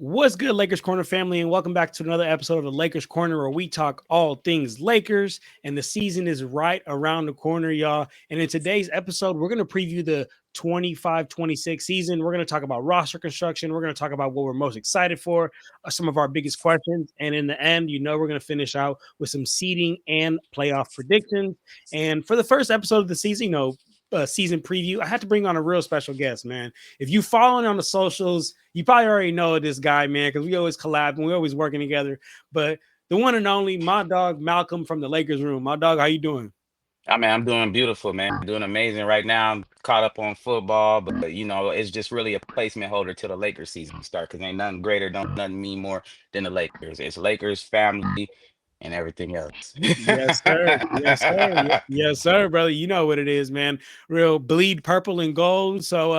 What's good, Lakers Corner family, and welcome back to another episode of the Lakers Corner, where we talk all things Lakers. And the season is right around the corner, y'all. And in today's episode, we're going to preview the 25-26 season. We're going to talk about roster construction. We're going to talk about what we're most excited for, some of our biggest questions. And in the end, we're going to finish out with some seeding and playoff predictions. And for the first episode of the season, season preview, I had to bring on a real special guest, man. If you following on the socials, you probably already know this guy, man, because we always collab and we always working together. But the one and only, my dog Malcolm from the Lakers room. My dog, how you doing? I'm doing beautiful, man. I'm doing amazing right now. I'm caught up on football, but it's just really a placement holder till the Lakers season start because ain't nothing greater, don't nothing mean more than the Lakers. It's Lakers, family, and everything else. Yes, sir. Yes, sir. Yes, sir, brother. You know what it is, man. Real bleed purple and gold. So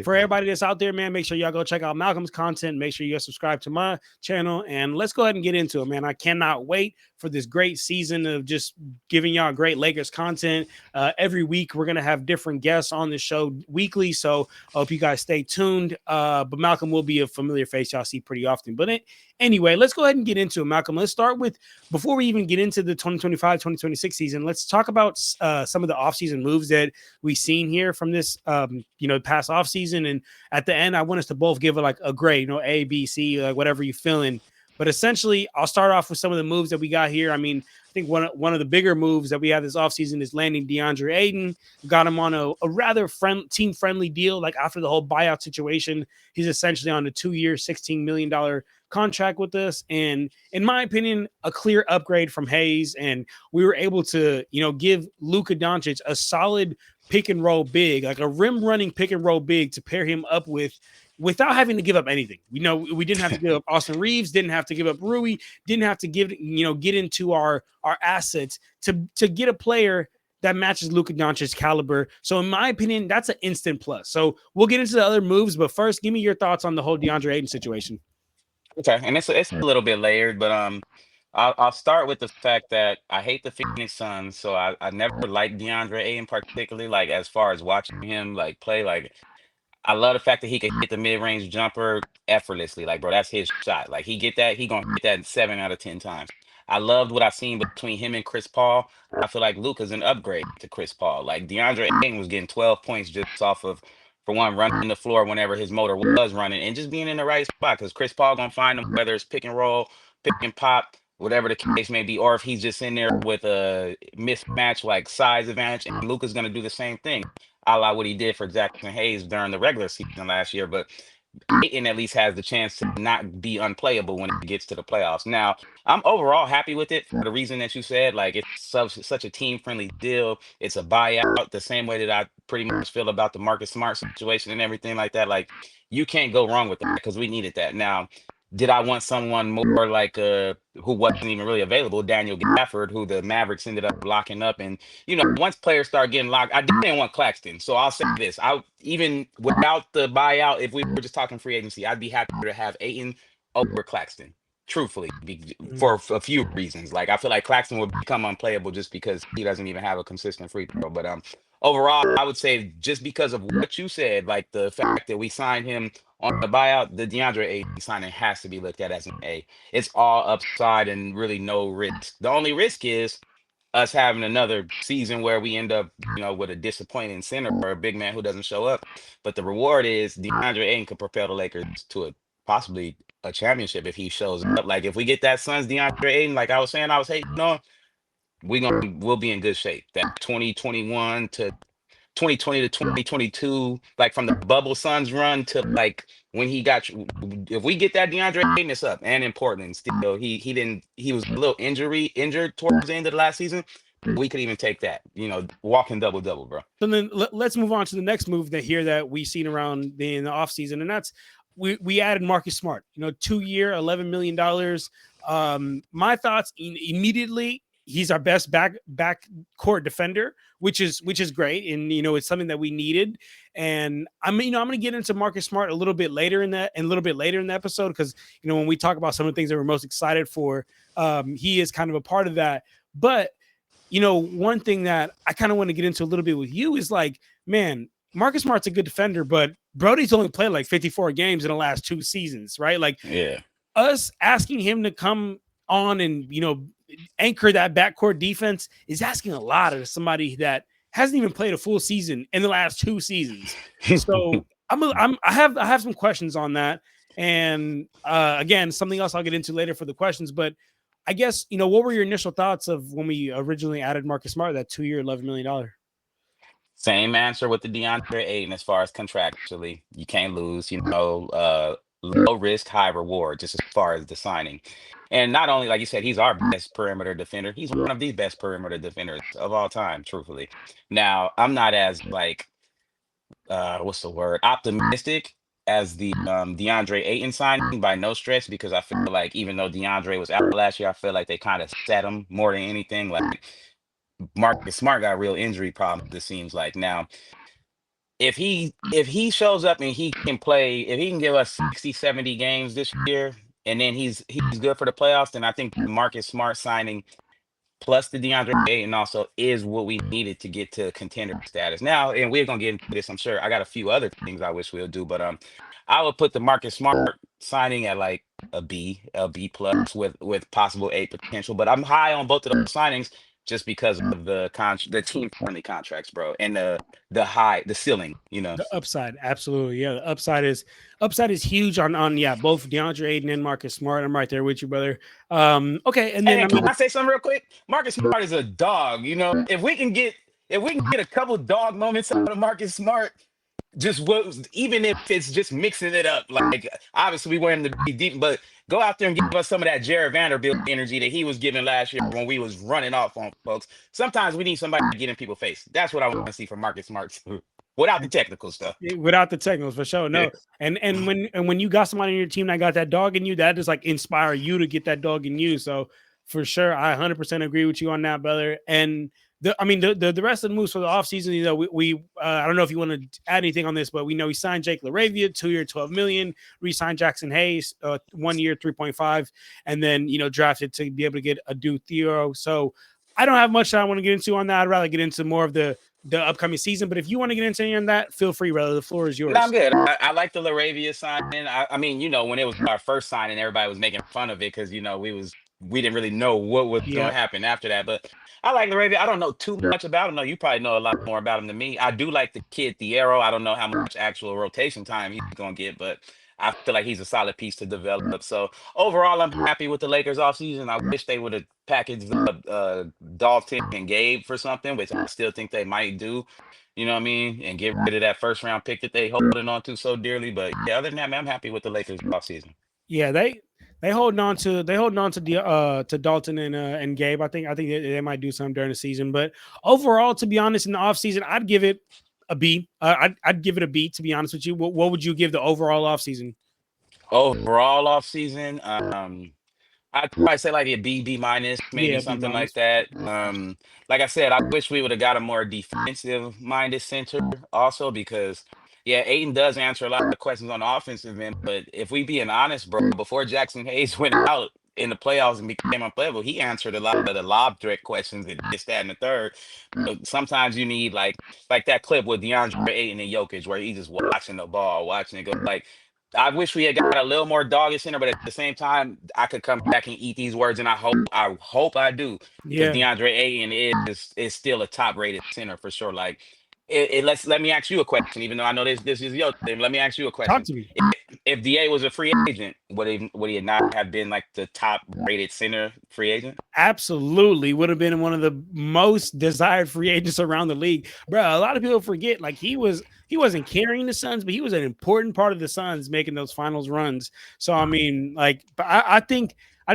for everybody that's out there, man, make sure y'all go check out Malcolm's content. Make sure you subscribe to my channel, and let's go ahead and get into it, man. I cannot wait for this great season of just giving y'all great Lakers content. Every week we're gonna have different guests on the show weekly. So I hope you guys stay tuned. But Malcolm will be a familiar face y'all see pretty often. But anyway, let's go ahead and get into it, Malcolm. Let's start with, before we even get into the 2025-2026 season, let's talk about some of the offseason moves that we've seen here from this, past offseason. And at the end, I want us to both give it like a grade, A, B, C, like whatever you're feeling. But essentially, I'll start off with some of the moves that we got here. I mean, I think one of the bigger moves that we have this offseason is landing DeAndre Ayton. Got him on a rather team-friendly deal. Like after the whole buyout situation, he's essentially on a 2-year, $16 million contract with us. And in my opinion, a clear upgrade from Hayes. And we were able to, give Luka Doncic a solid pick and roll big, like a rim running pick and roll big to pair him up with, without having to give up anything. We didn't have to give up Austin Reeves, didn't have to give up Rui, didn't have to get into our assets to get a player that matches Luka Doncic's caliber. So in my opinion, that's an instant plus. So we'll get into the other moves, but first, give me your thoughts on the whole DeAndre Ayton situation. Okay, and it's a little bit layered, but I'll start with the fact that I hate the Phoenix Suns, so I never liked DeAndre Ayton particularly, like as far as watching him like play. Like I love the fact that he could hit the mid-range jumper effortlessly. Like, bro, that's his shot. Like he gonna hit that 7 out of 10 times. I loved what I seen between him and Chris Paul. I feel like Luka's an upgrade to Chris Paul. Like DeAndre Ayton was getting 12 points just off of, for one, running the floor whenever his motor was running and just being in the right spot. Because Chris Paul gonna find him, whether it's pick and roll, pick and pop, whatever the case may be, or if he's just in there with a mismatch like size advantage, and Luka's gonna do the same thing, a la what he did for Jackson Hayes during the regular season last year. But Ayton at least has the chance to not be unplayable when it gets to the playoffs. Now, I'm overall happy with it for the reason that you said. Like, it's such a team-friendly deal. It's a buyout, the same way that I pretty much feel about the Marcus Smart situation and everything like that. Like, you can't go wrong with that because we needed that. Now, did I want someone more like who wasn't even really available, Daniel Gafford, who the Mavericks ended up locking up? And once players start getting locked, I didn't want Claxton. So I'll say this: I, even without the buyout, if we were just talking free agency, I'd be happy to have Ayton over Claxton. Truthfully, for a few reasons. Like I feel like Claxton would become unplayable just because he doesn't even have a consistent free throw. But overall, I would say just because of what you said, like the fact that we signed him on the buyout, the DeAndre Ayton signing has to be looked at as an A. It's all upside and really no risk. The only risk is us having another season where we end up, with a disappointing center or a big man who doesn't show up. But the reward is DeAndre Ayton could propel the Lakers to possibly a championship if he shows up. Like if we get that Suns DeAndre Ayton, like I was saying, I was hating on, we'll be in good shape. That 2021 to 2020 to 2022, like from the bubble Suns run to like when he got, if we get that DeAndre Ayton, it's up. And in Portland still, he was a little injured towards the end of the last season. We could even take that, walking double double, bro. So then let's move on to the next move that here that we've seen around in the offseason, and that's we added Marcus Smart, 2-year, $11 million. My thoughts immediately, he's our best back court defender, which is great, and it's something that we needed. And I'm going to get into Marcus Smart a little bit later in the episode, because when we talk about some of the things that we're most excited for, he is kind of a part of that. But one thing that I kind of want to get into a little bit with you is like, man, Marcus Smart's a good defender, but Brody's only played like 54 games in the last 2 seasons, right? Like Yeah. us asking him to come on and anchor that backcourt defense is asking a lot of somebody that hasn't even played a full season in the last 2 seasons. So I have some questions on that, and again, something else I'll get into later for the questions. But I guess what were your initial thoughts of when we originally added Marcus Smart, that 2 year, $11 million? Same answer with the DeAndre Ayton as far as contractually. You can't lose, low risk, high reward, just as far as the signing. And not only, like you said, he's our best perimeter defender, he's one of the best perimeter defenders of all time, truthfully. Now, I'm not as what's the word, optimistic as the DeAndre Ayton signing by no stretch, because I feel like even though DeAndre was out last year, I feel like they kind of set him more than anything. Like Marcus Smart got real injury problems, it seems like. Now, if he shows up and he can play, if he can give us 60, 70 games this year, and then he's good for the playoffs, then I think the Marcus Smart signing plus the DeAndre Ayton also is what we needed to get to contender status. Now, and we're gonna get into this, I'm sure. I got a few other things I wish we'll do, but I would put the Marcus Smart signing at like a B plus with possible A potential. But I'm high on both of those signings just because of the team friendly contracts, bro, and the ceiling. The upside, absolutely, yeah. The upside is huge on yeah, both DeAndre Ayton and Marcus Smart. I'm right there with you, brother. Okay, and then And can I say something real quick? Marcus Smart is a dog. If we can get a couple dog moments out of Marcus Smart, just what, even if it's just mixing it up, like obviously we want him to be deep, but go out there and give us some of that Jared Vanderbilt energy that he was giving last year when we was running off on folks. Sometimes we need somebody to get in people's face. That's what I want to see from Marcus Smart too, without the technical stuff. without the technicals, for sure. Yeah. No, and when you got somebody on your team that got that dog in you, that just like inspire you to get that dog in you. So for sure, I 100% agree with you on that, brother. And the rest of the moves for the offseason, we I don't know if you want to add anything on this, but we know we signed Jake LaRavia, 2 year, $12 million, re-signed Jackson Hayes, 1 year, 3.5, and then drafted to be able to get a Adu Theo. So I don't have much that I want to get into on that. I'd rather get into more of the upcoming season. But if you want to get into any of that, feel free, brother. The floor is No, I'm yours. good. I like the Laravia signing. I mean, when it was our first signing, everybody was making fun of it because we didn't really know what was going Yeah. to happen after that. But I like Laravia. I don't know too much about him. No, you probably know a lot more about him than me. I do like the kid Thiero. I don't know how much actual rotation time he's going to get, but I feel like he's a solid piece to develop. So overall, I'm happy with the Lakers offseason. I wish they would have packaged Dalton and Gabe for something, which I still think they might do. You know what I mean? And get rid of that first round pick that they holding on to so dearly. But yeah, other than that, man, I'm happy with the Lakers offseason. Yeah, they holding on to the to Dalton and Gabe. I think they might do something during the season. But overall, to be honest, in the offseason, I'd give it a B. I'd give it a B, to be honest with you. What would you give the overall offseason? Overall offseason, I'd probably say like a B minus, maybe Yeah, B something like minus. that. Like I said, I wish we would have got a more defensive minded center also because yeah, Aiden does answer a lot of questions on the offensive end, but if we being honest, bro, before Jackson Hayes went out in the playoffs and became unplayable, he answered a lot of the lob threat questions and this, that, and the third. But sometimes you need like that clip with DeAndre Ayton and Jokic where he's just watching the ball, watching it go. Like I wish we had got a little more doggish in there, but at the same time, I could come back and eat these words, and I hope I do, because Yeah, DeAndre Ayton is still a top rated center for sure. Like, let me ask you a question, even though I know this is your thing. Let me ask you a talk question. to me. If DA was a free agent, would he not have been like the top rated center free agent? Absolutely would have been one of the most desired free agents around the league, bro. A lot of people forget, like, he wasn't carrying the Suns, but he was an important part of the Suns making those finals runs. So I mean, like, but I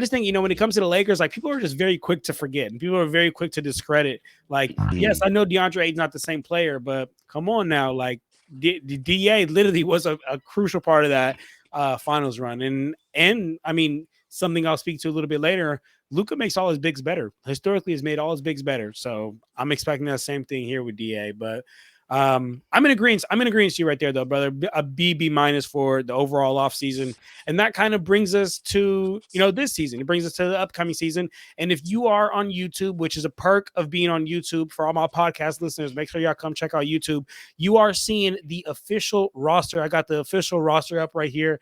just think, when it comes to the Lakers, like, people are just very quick to forget and people are very quick to discredit. Like, yes, I know DeAndre Ayton's not the same player, but come on now, like, DA literally was a crucial part of that finals run. And I mean, something I'll speak to a little bit later. Luka makes all his bigs better. Historically, has made all his bigs better. So I'm expecting that same thing here with DA. But I'm in agreement. I'm in agreement with you right there, though, brother. A B minus for the overall off season, and that kind of brings us to this season. It brings us to the upcoming season. And if you are on YouTube, which is a perk of being on YouTube for all my podcast listeners, make sure y'all come check out YouTube. You are seeing the official roster. I got the official roster up right here.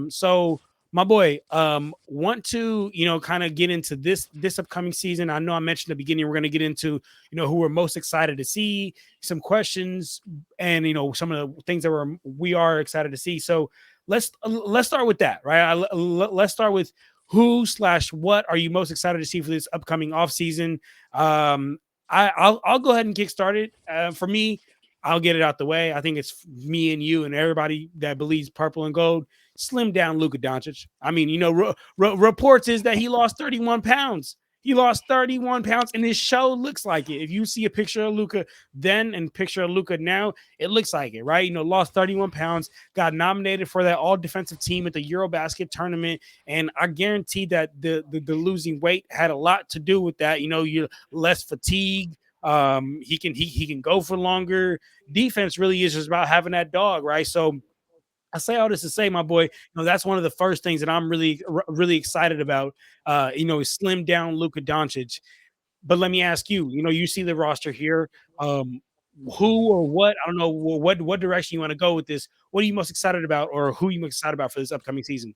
So my boy, want to kind of get into this upcoming season. I know I mentioned at the beginning we're going to get into who we're most excited to see, some questions, and some of the things that we are excited to see. So let's start with that, right? Let's start with who/what are you most excited to see for this upcoming off season. I'll go ahead and get started. For me, I'll get it out the way. I think it's me and you and everybody that believes purple and gold. Slim down Luka Doncic. I mean, reports is that he lost 31 pounds. He lost 31 pounds, and his show looks like it. If you see a picture of Luka then and picture of Luka now, it looks like it, right? Lost 31 pounds, got nominated for that all defensive team at the Eurobasket tournament, and I guarantee that the losing weight had a lot to do with that. You're less fatigued. He can go for longer. Defense really is just about having that dog, right? So I say all this to say, my boy, that's one of the first things that I'm really excited about. Is slim down Luka Doncic. But let me ask you, you see the roster here. Who or what? I don't know what direction you want to go with this. What are you most excited about, or who are you most excited about for this upcoming season?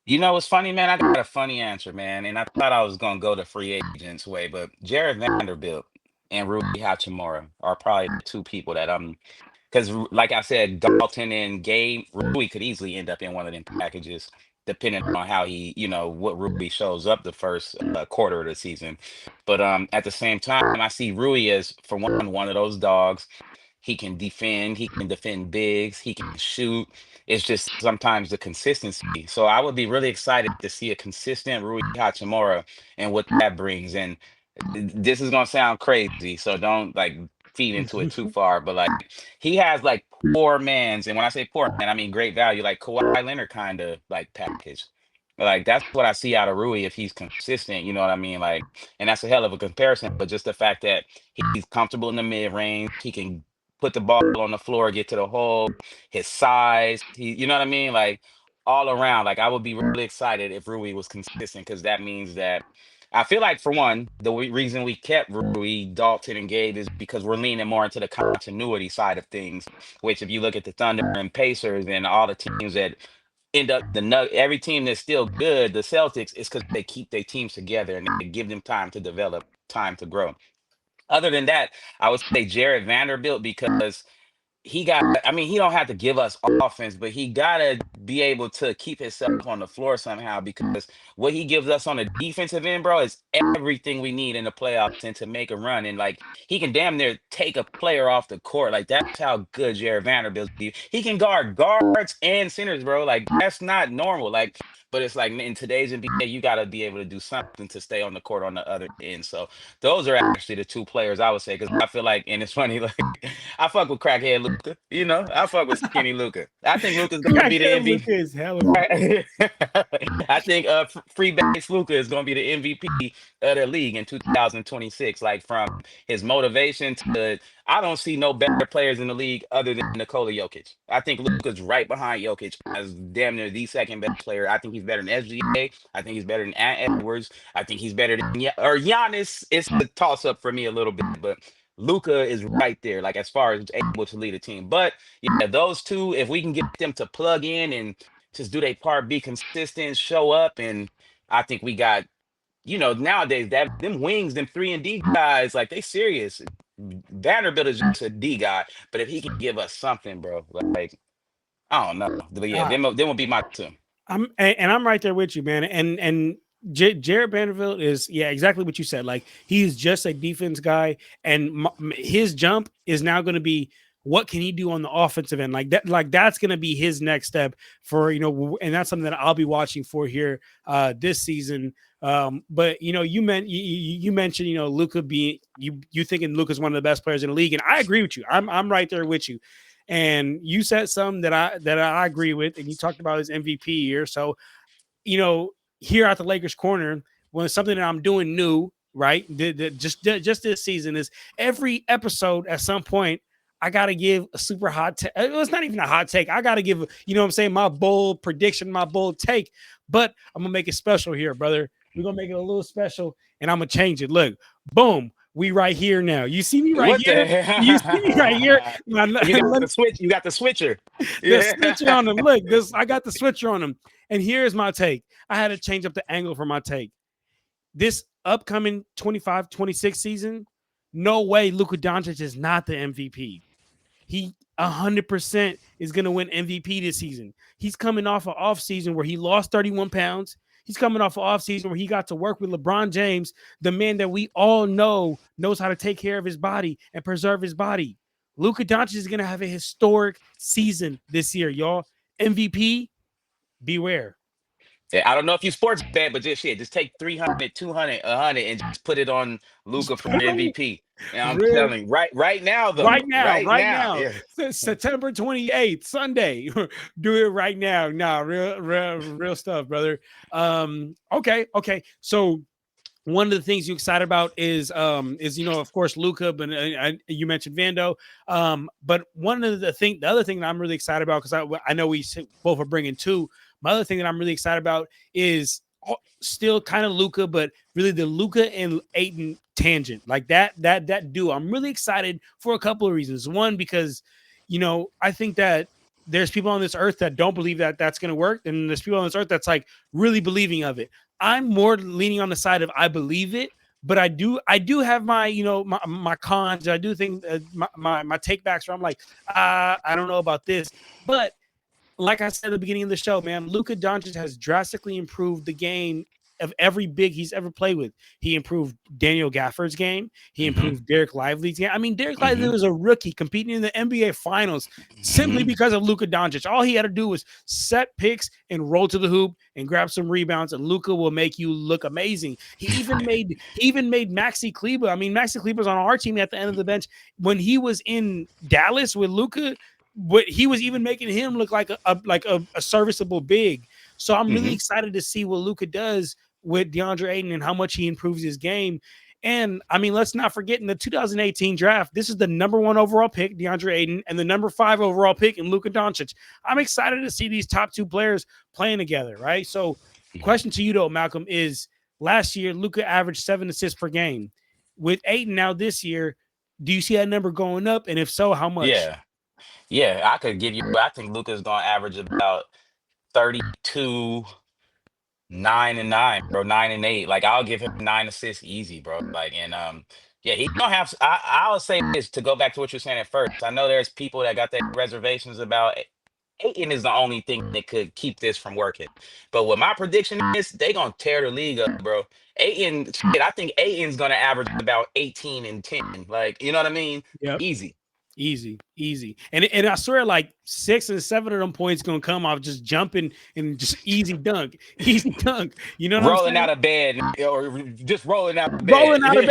You know what's funny, man? I got a funny answer, man. And I thought I was gonna go the free agents way, but Jared Vanderbilt and Rui Hachimura are probably the two people that I'm because like I said, Dalton and Gabe, Rui could easily end up in one of them packages, depending on how what Rui shows up the first quarter of the season. But at the same time, I see Rui as for one of those dogs. He can defend bigs, he can shoot. It's just sometimes the consistency. So I would be really excited to see a consistent Rui Hachimura and what that brings. And this is gonna sound crazy, so don't like feed into it too far. But like he has like poor man's, and when I say poor man, I mean great value, like Kawhi Leonard kind of like package. Like that's what I see out of Rui if he's consistent, you know what I mean? Like, and that's a hell of a comparison, but just the fact that he's comfortable in the mid range, he can put the ball on the floor, get to the hole, his size, you know what I mean? Like all around, like I would be really excited if Rui was consistent because that means that I feel like for one, the reason we kept Rui, Dalton, and Gabe is because we're leaning more into the continuity side of things. Which, if you look at the Thunder and Pacers and all the teams that end up every team that's still good, the Celtics, is because they keep their teams together and they give them time to develop, time to grow. Other than that, I would say Jared Vanderbilt because I mean, he don't have to give us offense, but he gotta be able to keep himself on the floor somehow because what he gives us on the defensive end, bro, is everything we need in the playoffs and to make a run. And like he can damn near take a player off the court. Like that's how good Jared Vanderbilt is. He can guard guards and centers, bro. Like that's not normal. Like, but it's like in today's NBA, you gotta be able to do something to stay on the court on the other end. So those are actually the two players I would say because I feel like, and it's funny, like I fuck with crackhead Luca. I fuck with skinny Luca. I think Luca's gonna be the Crackhead MVP. Luka is hella. Right. I think free base Luca is gonna be the MVP of the league in 2026. Like from his motivation to, I don't see no better players in the league other than Nikola Jokic. I think Luca's right behind Jokic as damn near the second best player. I think he's better than SGA. I think he's better than Edwards. I think he's better than or Giannis. It's a toss up for me a little bit, but Luca is right there, like as far as able to lead a team. But yeah, those two, if we can get them to plug in and just do their part, be consistent, show up, and I think we got, nowadays that them wings, them 3 and D guys, like they serious. Vanderbilt is just a D guy, but if he can give us something, bro, like I don't know, but yeah, them will be my two. I'm right there with you, man. Jared Vanderbilt is exactly what you said. Like he's just a defense guy, and his jump is now going to be what can he do on the offensive end, like that. Like that's going to be his next step for and that's something that I'll be watching for here this season. But you mentioned Luka being you thinking Luka's one of the best players in the league, and I agree with you. I'm right there with you. And you said something that I agree with, and you talked about his MVP year. So, here at the Lakers corner, when something that I'm doing new, right? Just this season is every episode at some point I gotta give a super hot take. It's not even a hot take. I gotta give, you know what I'm saying, my bold prediction, my bold take. But I'm gonna make it special here, brother. We're gonna make it a little special, and I'm gonna change it. Look, boom, we right here now. You see me right What the here. You see me right here. hell? You got the switch. You got the switcher. The Yeah. switcher on them. Look, this I got the switcher on them. And here's my take. I had to change up the angle for my take. This upcoming 25-26 season, no way Luka Doncic is not the MVP. He 100% is going to win MVP this season. He's coming off an off season where he lost 31 pounds. He's coming off an off season where he got to work with LeBron James, the man that we all know knows how to take care of his body and preserve his body. Luka Doncic is going to have a historic season this year, y'all. MVP, beware. Yeah, I don't know if you sports bet, but just shit, just take 300, 200, 100, and just put it on Luca for MVP. And I'm Real telling you, right now right though, now, right right now, now. yeah. September 28th, Sunday. Do it right now. Nah, real stuff, brother. Okay. So one of the things you excited about is of course Luca, but you mentioned Vando. But one of the other thing that I'm really excited about, because I know we both are bringing two. My other thing that I'm really excited about is still kind of Luca, but really the Luca and Ayton tangent, like that duo. I'm really excited for a couple of reasons. One, because I think that there's people on this earth that don't believe that that's going to work, and there's people on this earth that's like really believing of it. I'm more leaning on the side of I believe it, but I do have my my cons. I do think my take backs where I'm like, I don't know about this, but like I said at the beginning of the show, man, Luka Doncic has drastically improved the game of every big he's ever played with. He improved Daniel Gafford's game. He Mm-hmm. improved Derek Lively's game. I mean, Derek Lively Mm-hmm. was a rookie competing in the NBA Finals simply Mm-hmm. because of Luka Doncic. All he had to do was set picks and roll to the hoop and grab some rebounds, and Luka will make you look amazing. He even made Maxi Kleber. I mean, Maxi Kleber's on our team at the end of the bench when he was in Dallas with Luka. But he was even making him look like a serviceable big. So I'm really Mm-hmm. excited to see what Luka does with DeAndre Ayton and how much he improves his game. And I mean, let's not forget in the 2018 draft, this is the number 1 overall pick, DeAndre Ayton, and the number 5 overall pick in Luka Doncic. I'm excited to see these top 2 players playing together, right? So, question to you though, Malcolm, is last year Luka averaged 7 assists per game. With Ayton now this year, do you see that number going up? And if so, how much? Yeah. Yeah. I could give you, I think Luca's gonna average about 32, 9 and 9, bro. 9 and 8. Like I'll give him 9 assists easy, bro. Like yeah, he don't have. I'll say this to go back to what you're saying at first. I know there's people that got their reservations about Aiton is the only thing that could keep this from working. But what my prediction is, they gonna tear the league up, bro. Aiton, shit, I think Aiton's gonna average about 18 and 10. Like, you know what I mean? Yep. Easy. Easy. And I swear, like 6 and 7 of them points gonna come off just jumping and just easy dunk. Easy dunk. You know what I'm Rolling saying? out of bed or just rolling out of Rolling bed. out of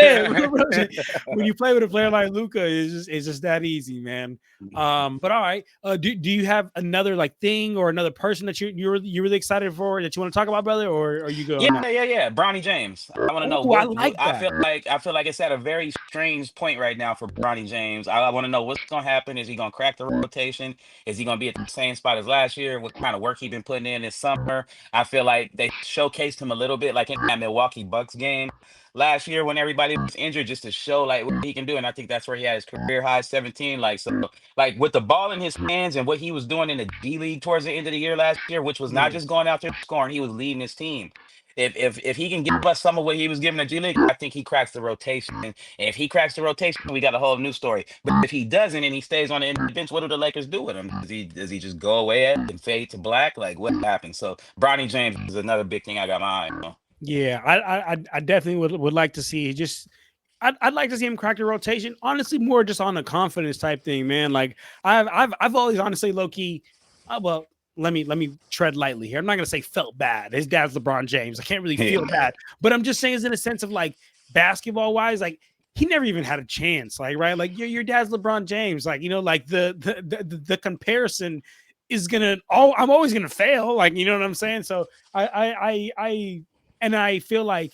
bed. When you play with a player like Luca, it's just that easy, man. But all right. Do you have another like thing or another person that you're really excited for that you want to talk about, brother, or are you good on that? Yeah. Bronny James. I want to know Oh, I what like that. I feel like it's at a very strange point right now for Bronny James. I want to know what's gonna happen. Is he gonna crack the rotation? Is he gonna be at the same spot as last year? What kind of work he been putting in this summer? I feel like they showcased him a little bit like in that Milwaukee Bucks game last year when everybody was injured just to show like what he can do. And I think that's where he had his career high 17. Like so like with the ball in his hands and what he was doing in the D League towards the end of the year last year, which was not Yeah. just going out there scoring, he was leading his team. If he can give us some of what he was giving the G League, I think he cracks the rotation. And if he cracks the rotation, we got a whole new story. But if he doesn't and he stays on the end of the bench, what do the Lakers do with him? Does he just go away and fade to black? Like what happens? So Bronny James is another big thing I got my eye on. Yeah, I definitely would like to see just I'd like to see him crack the rotation. Honestly, more just on a confidence type thing, man. Like I've always honestly low key. Well, let me tread lightly here. I'm not gonna say felt bad. His dad's LeBron James. I can't really Yeah. feel bad, but I'm just saying, is in a sense of like basketball wise, like he never even had a chance. Like right, like your dad's LeBron James. Like like the comparison is gonna. Oh, I'm always gonna fail. Like you know what I'm saying. So I and I feel like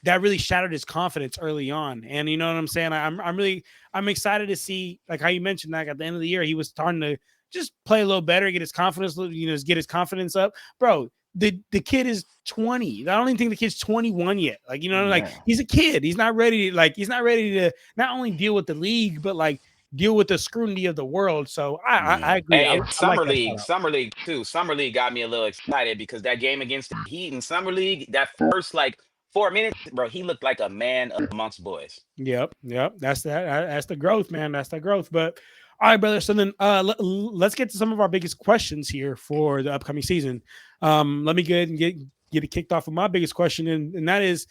that really shattered his confidence early on. And you know what I'm saying? I'm excited to see, like how you mentioned, like at the end of the year, he was starting to just play a little better, get his confidence, get his confidence up, bro. The kid is 20. I don't even think the kid's 21 yet. Like, like Yeah. he's a kid. He's not ready to not only deal with the league, but like deal with the scrutiny of the world. So I Yeah. agree. I, Hey, and I like that shout out. Summer League too. Summer League got me a little excited because that game against the Heat in Summer League, that first like 4 minutes, bro, he looked like a man amongst boys. Yep. That's the growth, man. That's the growth. But all right, brother. So then let's get to some of our biggest questions here for the upcoming season. Let me get and get it kicked off with my biggest question, and that is,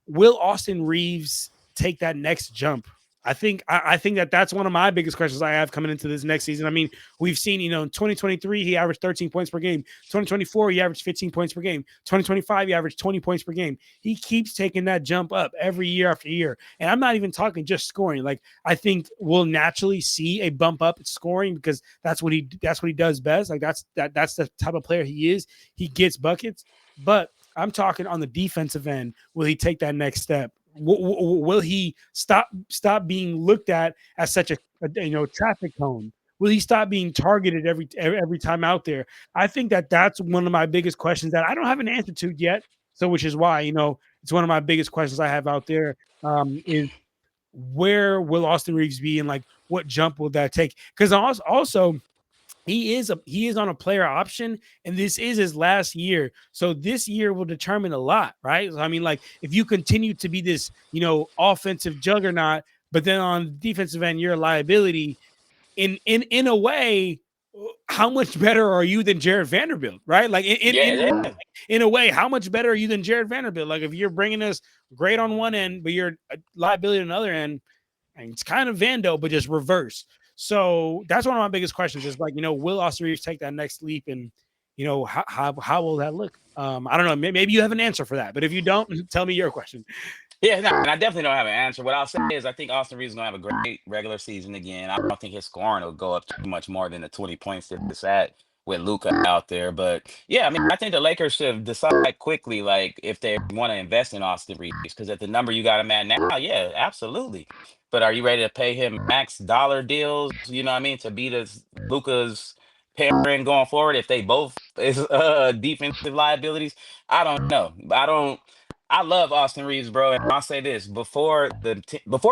will Austin Reeves take that next jump? I think that that's one of my biggest questions I have coming into this next season. I mean, we've seen, in 2023 he averaged 13 points per game. 2024 he averaged 15 points per game. 2025 he averaged 20 points per game. He keeps taking that jump up every year after year. And I'm not even talking just scoring. Like, I think we'll naturally see a bump up in scoring because that's what he does best. Like that's the type of player he is. He gets buckets, but I'm talking on the defensive end. Will he take that next step? Will he stop being looked at as such a traffic cone? Will he stop being targeted every time out there? I think that that's one of my biggest questions that I don't have an answer to yet. So, which is why it's one of my biggest questions I have out there. Is where will Austin Reeves be, and like what jump will that take? Because also he is on a player option, and this is his last year. So this year will determine a lot, right? So, I mean, like if you continue to be this, offensive juggernaut, but then on defensive end you're a liability. In a way, how much better are you than Jared Vanderbilt, right? Like Yeah, yeah. in a way, how much better are you than Jared Vanderbilt? Like if you're bringing us great on one end, but you're a liability on the other end, and it's kind of Vando, but just reverse. So that's one of my biggest questions is like, will Austin Reeves take that next leap? And, how will that look? I don't know. Maybe you have an answer for that, but if you don't, tell me your question. Yeah, no, and I definitely don't have an answer. What I'll say is I think Austin Reeves is gonna have a great regular season again. I don't think his scoring will go up too much more than the 20 points that it's at with Luca out there. But yeah, I mean, I think the Lakers should decide quickly, like if they want to invest in Austin Reeves, because at the number you got him at now, yeah, absolutely. But are you ready to pay him max dollar deals? You know what I mean, to beat us Luca's pairing going forward if they both is defensive liabilities? I don't know. I love Austin Reeves, bro. And I'll say this: before the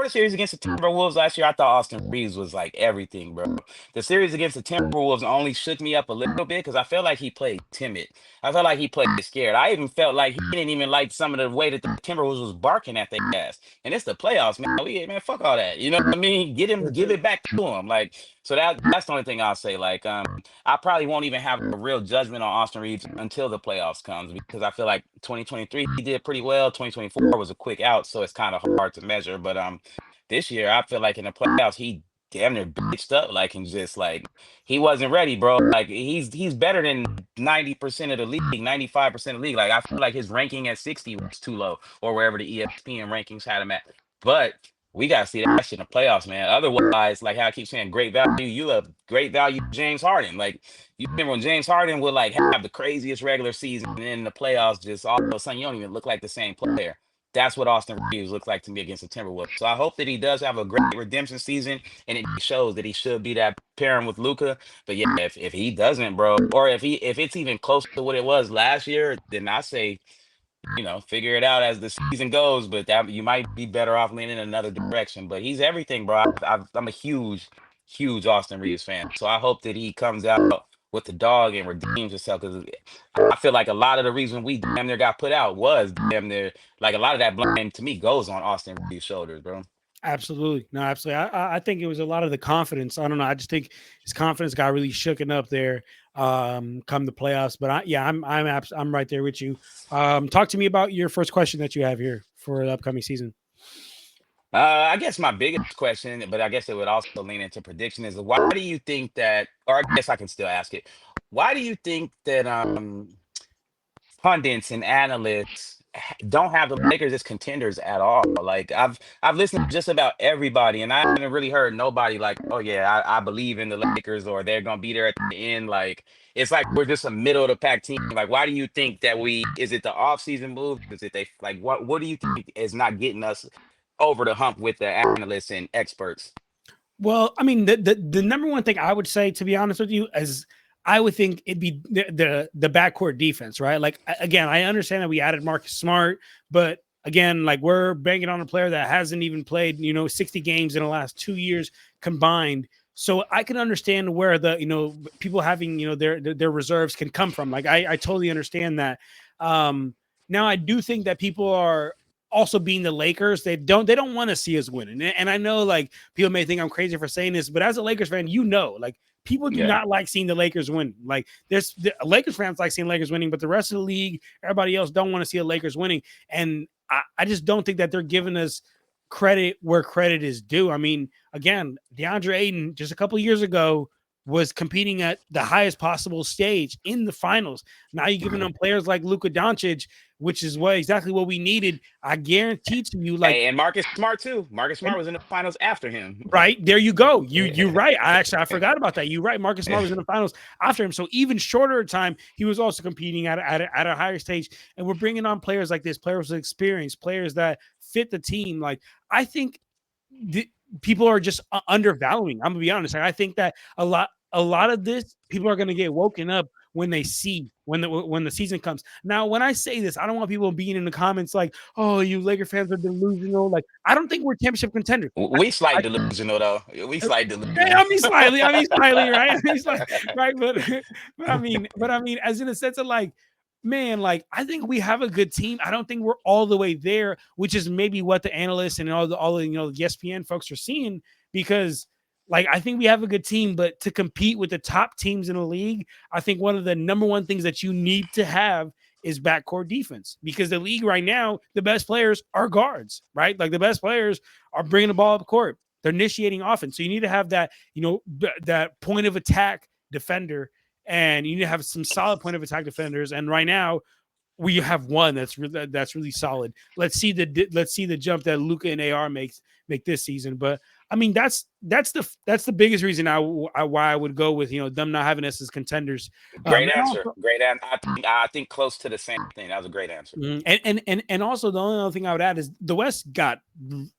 series against the Timberwolves last year, I thought Austin Reeves was like everything, bro. The series against the Timberwolves only shook me up a little bit because I felt like he played timid. I felt like he played scared. I even felt like he didn't even like some of the way that the Timberwolves was barking at their ass. And it's the playoffs, man. Man, fuck all that. You know what I mean? Get him, For give sure. it back to him. Like, so that's the only thing I'll say. Like, I probably won't even have a real judgment on Austin Reeves until the playoffs comes because I feel like 2023 he did pretty well. 2024 was a quick out, so it's kind of hard to measure. But this year I feel like in the playoffs he damn near bitched up like and just like he wasn't ready, bro. Like he's better than 90% of the league, 95% of the league. Like I feel like his ranking at 60 was too low, or wherever the ESPN rankings had him at. But we gotta see that shit in the playoffs, man. Otherwise, like how I keep saying, great value. You have great value, James Harden. Like you remember when James Harden would like have the craziest regular season, and then in the playoffs, just all of a sudden you don't even look like the same player. That's what Austin Reeves looks like to me against the Timberwolves. So I hope that he does have a great redemption season, and it shows that he should be that pairing with Luca. But yeah, if he doesn't, bro, or if it's even close to what it was last year, then I say figure it out as the season goes. But that you might be better off leaning in another direction. But he's everything, bro. I'm a huge, huge Austin Reeves fan. So I hope that he comes out with the dog and redeems himself because I feel like a lot of the reason we damn near got put out was damn near like a lot of that blame to me goes on Austin Reeves' shoulders, bro. Absolutely. No, absolutely. I think it was a lot of the confidence. I don't know. I just think his confidence got really shooken up there come the playoffs. But I'm right there with you. Talk to me about your first question that you have here for the upcoming season. I guess my biggest question, but I guess it would also lean into prediction, is why do you think that, or I guess I can still ask it, why do you think that pundits and analysts don't have the Lakers as contenders at all. Like I've listened to just about everybody, and I haven't really heard nobody like, oh yeah, I believe in the Lakers or they're gonna be there at the end. Like it's like we're just a middle of the pack team. Like why do you think that we? Is it the offseason move? Is it they like what do you think is not getting us over the hump with the analysts and experts? Well, I mean, the number one thing I would say, to be honest with you, is I would think it'd be the backcourt defense, right? Like again, I understand that we added Marcus Smart, but again, like we're banking on a player that hasn't even played, 60 games in the last 2 years combined. So I can understand where the people having their reserves can come from. Like I totally understand that. Now I do think that people are also being the Lakers, they don't want to see us winning. And I know like people may think I'm crazy for saying this, but as a Lakers fan, like people do Yeah. not like seeing the Lakers win. Like there's the Lakers fans like seeing Lakers winning, but the rest of the league, everybody else don't want to see the Lakers winning. And I just don't think that they're giving us credit where credit is due. I mean, again, DeAndre Ayton just a couple of years ago was competing at the highest possible stage in the finals. Now you're giving them players like Luka Doncic, which is exactly what we needed. I guarantee to you, like, Hey, and Marcus Smart too. Marcus Smart was in the finals after him. right there you go. You're right. I forgot about that. You're right. Marcus Smart was in the finals after him, so even shorter time, he was also competing at a higher stage. And we're bringing on players like this, players with experience, players that fit the team. Like I think people are just undervaluing. I'm gonna be honest. I think that a lot of this people are gonna get woken up when they see when the season comes. Now, when I say this, I don't want people being in the comments like, "Oh, you Laker fans are delusional." Like, I don't think we're championship contenders. We I, slight delusional though. We slight yeah, delusional. I mean slightly, right? I mean, right, but I mean, as in a sense of like, man, like I think we have a good team. I don't think we're all the way there, which is maybe what the analysts and all the the ESPN folks are seeing because. Like I think we have a good team, but to compete with the top teams in the league, I think one of the number one things that you need to have is backcourt defense because the league right now, the best players are guards, right? Like the best players are bringing the ball up court. They're initiating offense. So you need to have that, that point of attack defender, and you need to have some solid point of attack defenders. And right now, we have one that's really solid. Let's see the jump that Luka and AR make this season. But I mean, that's the biggest reason why I would go with them not having us as contenders. Great And answer. also, Great answer. I think close to the same thing. That was a great answer. and also the only other thing I would add is the West got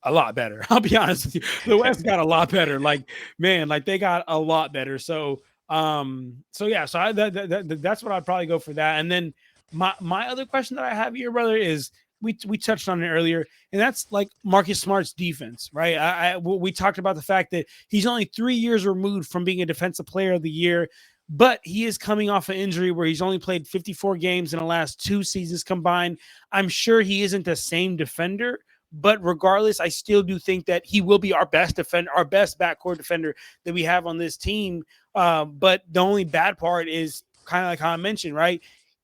a lot better. I'll be honest with you, the West got a lot better. Like man, like they got a lot better. So yeah, so that's what I'd probably go for that. And then my other question that I have here, brother, is we touched on it earlier, and that's like Marcus Smart's defense, right? We talked about the fact that he's only 3 years removed from being a defensive player of the year, but he is coming off an injury where he's only played 54 games in the last 2 seasons combined. I'm sure he isn't the same defender, but regardless, I still do think that he will be our best defender, our best backcourt defender that we have on this team. But the only bad part is kind of like how I mentioned, right?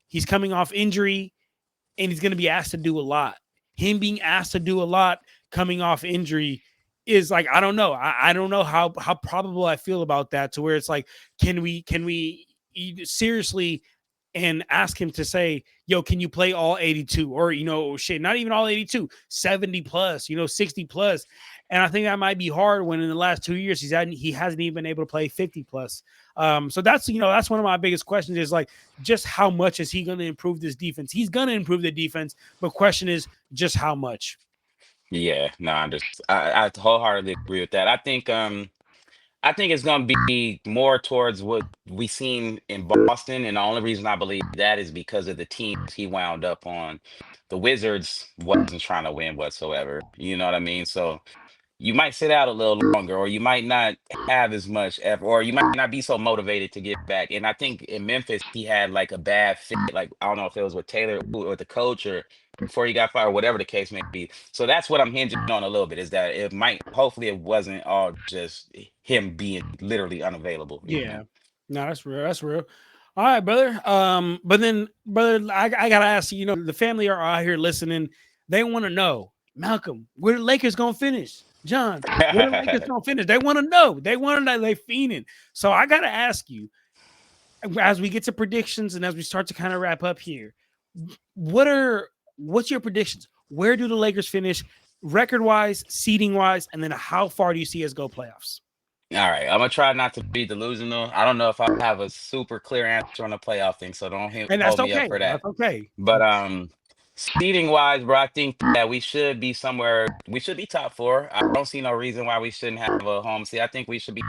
He's coming off injury and he's going to be asked to do a lot. Him being asked to do a lot coming off injury is like I don't know. I don't know how probable I feel about that to where it's like can we seriously and ask him to say, yo, can you play all 82 or shit, not even all 82, 70 plus, 60 plus. And I think that might be hard when in the last 2 years he hasn't even been able to play 50 plus. So that's one of my biggest questions is like just how much is he going to improve this defense? He's going to improve the defense, but question is just how much. Yeah, no, I wholeheartedly agree with that. I think it's gonna be more towards what we seen in Boston, and the only reason I believe that is because of the teams he wound up on. The Wizards wasn't trying to win whatsoever. You know what I mean? So you might sit out a little longer, or you might not have as much effort, or you might not be so motivated to get back. And I think in Memphis, he had like a bad fit. Like, I don't know if it was with Taylor or the coach or before he got fired, whatever the case may be. So that's what I'm hinging on a little bit is that hopefully, it wasn't all just him being literally unavailable. Yeah. No, that's real. That's real. All right, brother. But then, brother, I gotta ask you. The family are out here listening. They want to know, Malcolm, where the Lakers gonna finish? John, where the Lakers gonna finish? They want to know. They want to know. They fiending. So I gotta ask you, as we get to predictions and as we start to kind of wrap up here, what are What's your predictions? Where do the Lakers finish record wise, seeding wise, and then how far do you see us go playoffs? All right, I'm gonna try not to be delusional. I don't know if I have a super clear answer on the playoff thing, so don't And that's hold me up okay. for that. That's okay. But seeding wise, bro, I think that we should be somewhere. We should be top four. I don't see no reason why we shouldn't have a home seed. I think we should be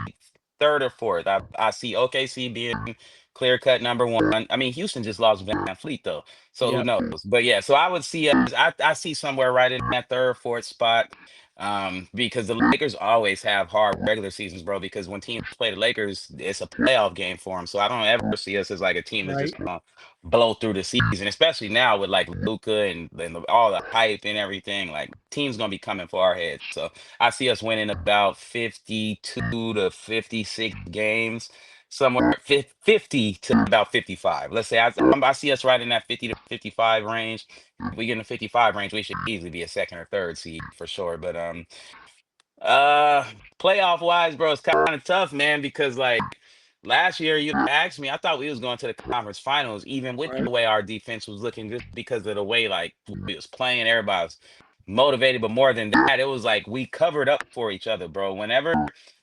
third or fourth. I see OKC being clear cut number one. I mean, Houston just lost Van Fleet though, so who Yep. knows? But yeah, so I would see us. I see somewhere right in that third, fourth spot. Because the Lakers always have hard regular seasons, bro. Because when teams play the Lakers, it's a playoff game for them. So I don't ever see us as like a team that's Right. just gonna blow through the season, especially now with like Luca and all the hype and everything. Like teams gonna be coming for our heads. So I see us winning about 52 to 56 games, somewhere 50 to about 55. Let's say I see us right in that 50 to 55 range. If we get in the 55 range, we should easily be a second or third seed for sure. But uh, playoff wise, bro, it's kind of tough, man, because like last year you asked me, I thought we was going to the conference finals, even with Right. the way our defense was looking, just because of the way like we was playing, everybody was motivated. But more than that, it was like we covered up for each other, bro. Whenever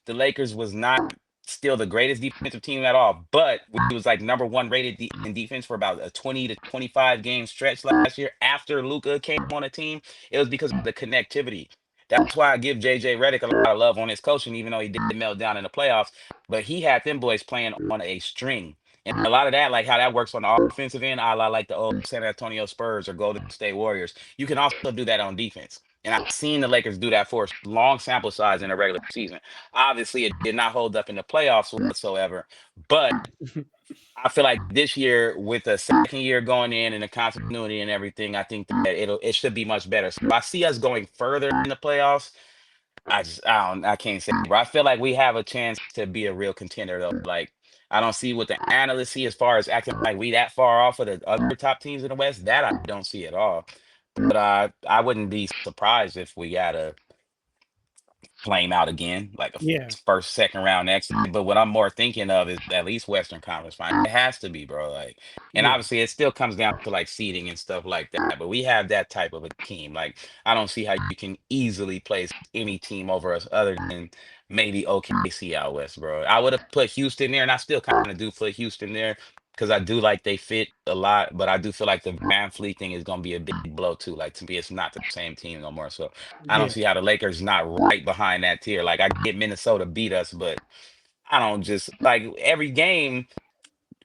the Lakers was not still the greatest defensive team at all, but we was like number one rated in defense for about a 20 to 25 game stretch last year after Luca came on the team. It was because of the connectivity. That's why I give JJ Redick a lot of love on his coaching, even though he did melt down in the playoffs. But he had them boys playing on a string. And a lot of that, like how that works on the offensive end, a la like the old San Antonio Spurs or Golden State Warriors, you can also do that on defense. And I've seen the Lakers do that for a long sample size in the regular season. Obviously, it did not hold up in the playoffs whatsoever. But I feel like this year, with the second year going in and the continuity and everything, I think that it should be much better. So if I see us going further in the playoffs, I can't say, bro. I feel like we have a chance to be a real contender though. Like I don't see what the analysts see as far as acting like we that far off of the other top teams in the West. That I don't see at all. But I wouldn't be surprised if we got a flame out again, like a Yeah. first, second round exit. But what I'm more thinking of is at least Western Conference final. It has to be, bro. Like, and Yeah. obviously it still comes down to like seeding and stuff like that. But we have that type of a team. Like, I don't see how you can easily place any team over us other than maybe OKC out west, bro. I would have put Houston there, and I still kind of do put Houston there. Because I do like they fit a lot, but I do feel like the Van Fleet thing is gonna be a big blow too. Like to me, it's not the same team no more. So I don't Yeah. see how the Lakers not right behind that tier. Like I get Minnesota beat us, but I don't just like every game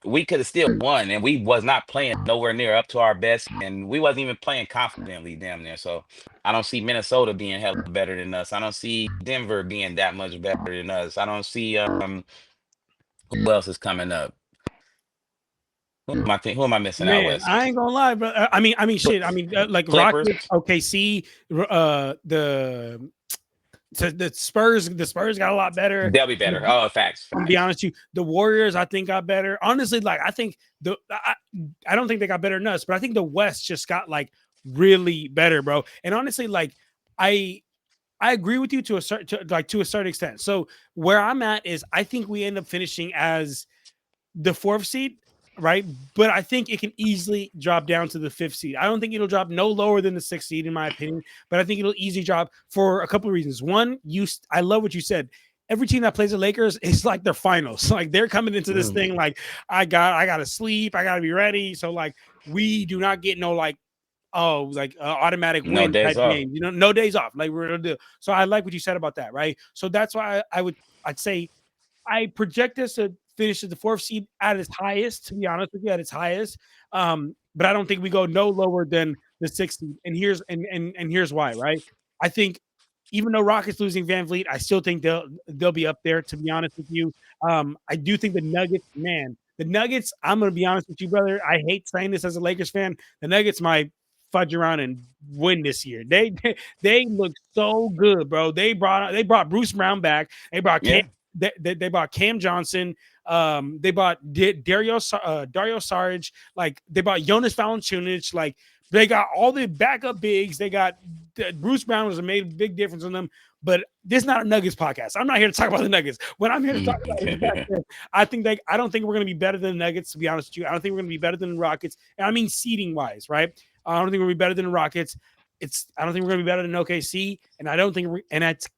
we could have still won, and we was not playing nowhere near up to our best, and we wasn't even playing confidently damn near. So I don't see Minnesota being hella better than us. I don't see Denver being that much better than us. I don't see who else is coming up. Who am I missing out Man, west? I ain't gonna lie, bro. Shit. Like Clippers. Rockets, OKC, the Spurs. The Spurs got a lot better. They'll be better. Oh, facts, I'm gonna be facts. honest with you. The Warriors, I think, got better. Honestly, like I think I don't think they got better than us, but I think the West just got like really better, bro. And honestly, like I I agree with you to a certain extent. So where I'm at is I think we end up finishing as the fourth seed, right? But I think it can easily drop down to the fifth seed. I don't think it'll drop no lower than the sixth seed, in my opinion. But I think it'll easily drop for a couple of reasons. One, I love what you said. Every team that plays the Lakers is like their finals. Like they're coming into this thing like I gotta sleep, I gotta be ready. So like we do not get no like automatic No win days type off. game. You know, no days off. Like we're gonna do. So I like what you said about that, right? So that's why I'd say I project us to finish at the fourth seed at its highest, to be honest with you, at its highest. But I don't think we go no lower than the sixth seed. And here's why, right? I think even though Rockets losing Van Vliet, I still think they'll be up there, to be honest with you. I do think the Nuggets, man, the Nuggets, I'm gonna be honest with you, brother. I hate saying this as a Lakers fan. The Nuggets might fudge around and win this year. They look so good, bro. They brought Bruce Brown back. They brought Cam Yeah. they bought Cam Johnson. They bought Dario Saric. Like they bought Jonas Valanciunas. Like they got all the backup bigs. They got Bruce Brown was made a big difference on them. But this is not a Nuggets podcast. I'm not here to talk about the Nuggets. What I'm here to talk about is the fact that I don't think we're going to be better than the Nuggets. To be honest with you, I don't think we're going to be better than the Rockets. And I mean seeding wise, right? I don't think we're gonna be better than the Rockets. I don't think we're gonna be better than OKC, and I don't think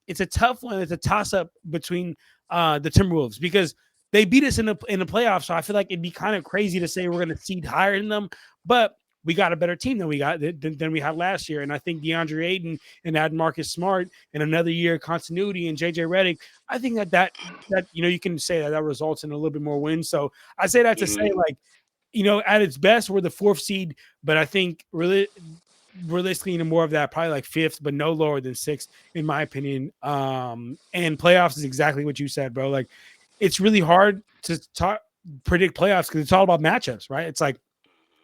it's a tough one. It's a toss up between the Timberwolves because they beat us in the playoffs. So I feel like it'd be kind of crazy to say we're gonna seed higher than them, but we got a better team than we had last year. And I think DeAndre Ayton and add Marcus Smart and another year of continuity and JJ Redick, I think that you can say that results in a little bit more wins. So I say that to say like, at its best, we're the 4th seed, but I think really realistically more of that, probably like 5th, but no lower than 6th, in my opinion. And playoffs is exactly what you said, bro. Like, it's really hard to predict playoffs because it's all about matchups, right? It's like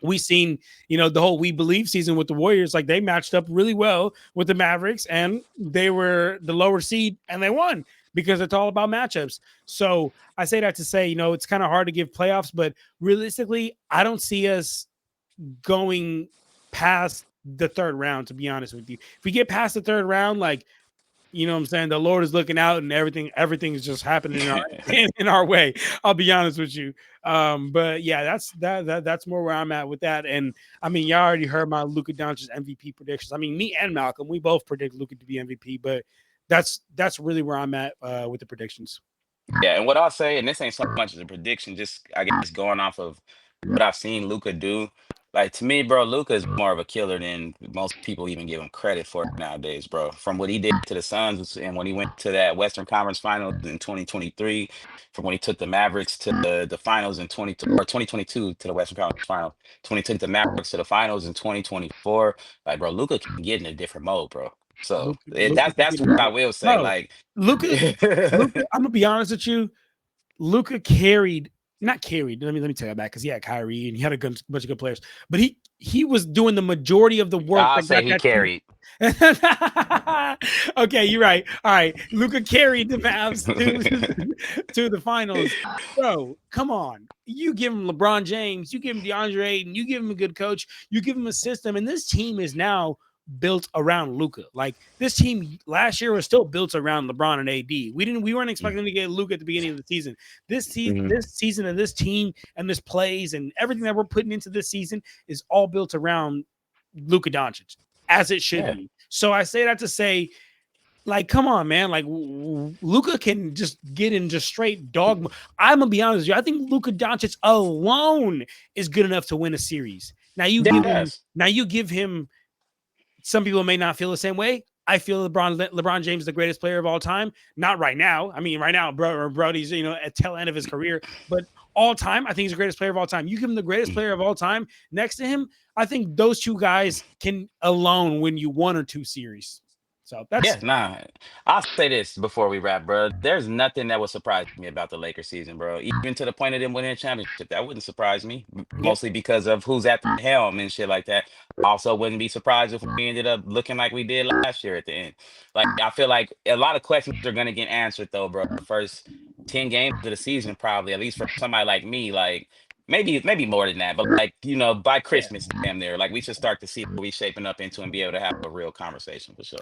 we seen, the whole We Believe season with the Warriors, like they matched up really well with the Mavericks and they were the lower seed and they won because it's all about matchups. So I say that to say, it's kind of hard to give playoffs, but realistically, I don't see us going past the 3rd round, to be honest with you. If we get past the 3rd round, like, you know what I'm saying? The Lord is looking out and everything is just happening in our way. I'll be honest with you. But yeah, that's more where I'm at with that. And I mean, y'all already heard my Luka Doncic's MVP predictions. I mean, me and Malcolm, we both predict Luka to be MVP, but that's really where I'm at with the predictions. Yeah, and what I'll say, and this ain't so much as a prediction, just I guess going off of what I've seen Luca do. Like to me, bro, Luca is more of a killer than most people even give him credit for nowadays, bro. From what he did to the Suns and when he went to that Western Conference Finals in 2023, from when he took the Mavericks to the finals in 2022 to the Western Conference Finals, 20 took the Mavericks to the finals in 2024. Like, bro, Luca can get in a different mode, bro. So Luka that's what I will say. bro, Like, Luka, I'm gonna be honest with you. Luka not carried. Let me tell you back because he had Kyrie and he had a bunch of good players, but he was doing the majority of the work I'll that say got he that team. carried. Okay, you're right. All right, Luka carried the Mavs to the finals, bro. Come on, you give him LeBron James, you give him DeAndre Ayton, you give him a good coach, you give him a system, and this team is now built around Luka. Like this team last year was still built around LeBron and AD. We weren't expecting to get Luka at the beginning of the season. This season and this team and this plays and everything that we're putting into this season is all built around Luka Doncic, as it should be. So I say that to say, like, come on, man. Like Luka can just get in just straight dog. I'm gonna be honest with you. I think Luka Doncic alone is good enough to win a series. Now you give him. Some people may not feel the same way. I feel LeBron James is the greatest player of all time. Not right now. I mean, right now, Brody's at tail end of his career, but all time, I think he's the greatest player of all time. You give him the greatest player of all time next to him. I think those two guys can alone win you 1 or 2 series. So that's I'll say this before we wrap, bro. There's nothing that would surprise me about the Lakers season, bro. Even to the point of them winning a championship, that wouldn't surprise me. Mostly because of who's at the helm and shit like that. Also, wouldn't be surprised if we ended up looking like we did last year at the end. Like I feel like a lot of questions are gonna get answered though, bro. The first 10 games of the season, probably, at least for somebody like me, like maybe more than that, but like by Christmas, damn near, like we should start to see what we shaping up into and be able to have a real conversation for sure.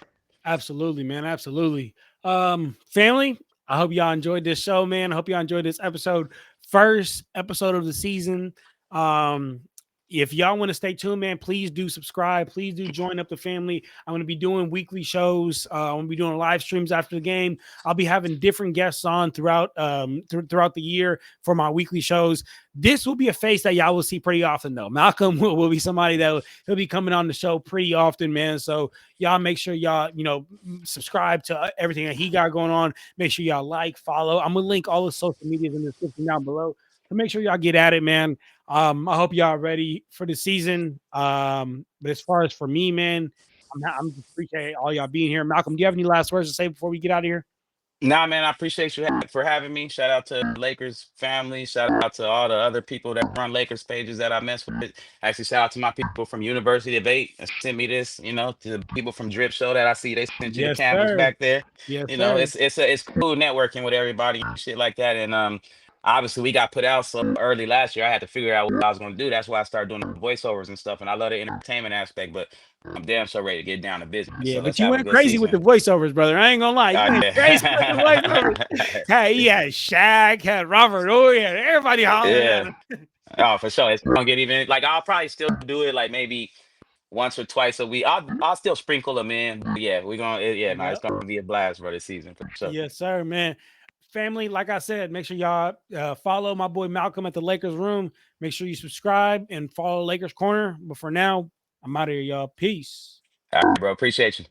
Absolutely, man. Absolutely. Family, I hope y'all enjoyed this show, man. I hope y'all enjoyed this episode. First episode of the season. If y'all want to stay tuned, man, please do subscribe. Please do join up the family. I'm going to be doing weekly shows. I'm going to be doing live streams after the game. I'll be having different guests on throughout throughout the year for my weekly shows. This will be a face that y'all will see pretty often, though. Malcolm will be somebody that he'll be coming on the show pretty often, man. So y'all make sure y'all, subscribe to everything that he got going on. Make sure y'all like, follow. I'm going to link all the social medias in the description down below. So make sure y'all get at it, man. I hope y'all ready for the season. But as far as for me, man, I'm just appreciate all y'all being here. Malcolm, do you have any last words to say before we get out of here? Nah, man, I appreciate you for having me. Shout out to Lakers family. Shout out to all the other people that run Lakers pages that I mess with. Actually, shout out to my people from University Debate that sent me this. To the people from Drip Show that I see they sent you the Yes, canvas sir. back there. Yes, sir. It's cool networking with everybody and shit like that. And obviously we got put out so early last year. I had to figure out what I was going to do. That's why I started doing the voiceovers and stuff. And I love the entertainment aspect, but I'm damn so ready to get down to business. Yeah, So but let's you have a went good crazy with the season. voiceovers, brother. I ain't gonna lie. You went crazy with the voiceovers. Hey, he had Shaq, had Robert Ory, had everybody hollering at Yeah. him. Oh, for sure. It's gonna get even like I'll probably still do it like maybe once or twice a week. I'll still sprinkle them in. But yeah, no, it's Yep. gonna be a blast for this season for sure. Yes, sir, man. Family, like I said, make sure y'all follow my boy Malcolm at the Lakers Room. Make sure you subscribe and follow Lakers Corner. But for now, I'm out of here, y'all. Peace. All right, bro. Appreciate you.